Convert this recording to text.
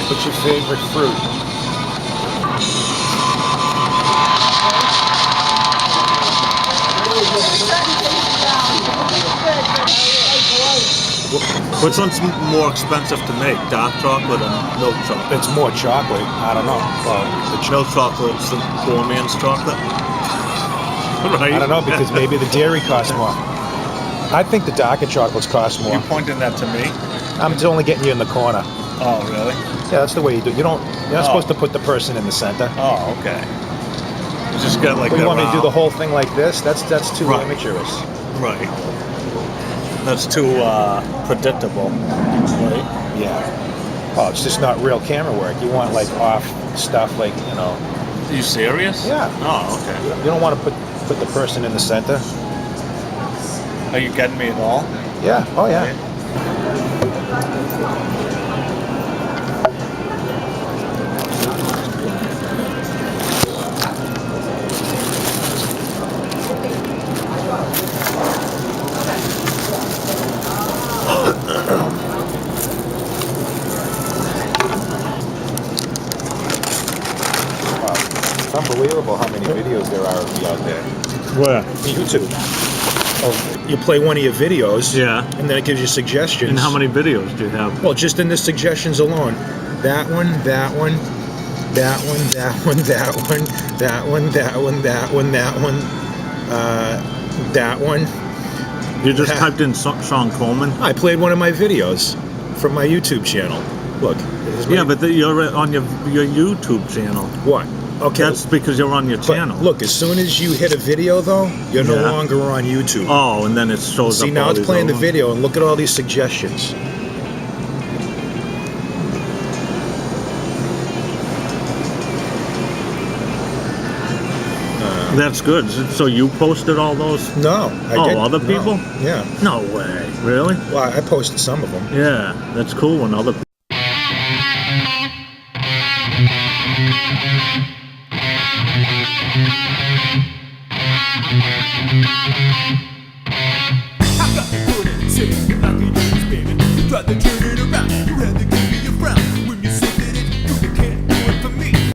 What's your favorite fruit? Which one's more expensive to make, dark chocolate or milk chocolate? It's more chocolate. I don't know. Well, The milk chocolate's the poor man's chocolate. Right? I don't know, because maybe the dairy costs more. I think the darker chocolates cost more. You pointing that to me? I'm just only getting you in the corner. Oh, really? Yeah, that's the way you do. You're not supposed to put the person in the center. Oh, okay. You just got like Well, that. you want me to do round. the whole thing like this? That's too Right. amateurish. Right. That's too predictable. Right? Yeah. Oh, it's just not real camera work. You want like off stuff, like, you know. Are you serious? Yeah. Oh, okay. You don't want to put the person in the center. Are you getting me at all? Yeah. Oh yeah. It's unbelievable how many videos there are of me out there. Where? YouTube. Oh, you play one of your videos, Yeah. and then it gives you suggestions. And how many videos do you have? Well, just in the suggestions alone. That one, that one, that one, that one, that one, that one, that one, that one, that one, that one. You just typed in Sean Coleman? I played one of my videos from my YouTube channel. Look. Yeah, but you're on your YouTube channel. What? Okay. That's because you're on your But channel. look, as soon as you hit a video, though, you're no Yeah. longer on YouTube. Oh, and then it shows up. See, now all it's these playing the other ones. video, and look at all these suggestions. That's good. So you posted all those? No. I didn't. Other No. people? Yeah. No way. Really? Well, I posted some of them. Yeah, that's cool when other people.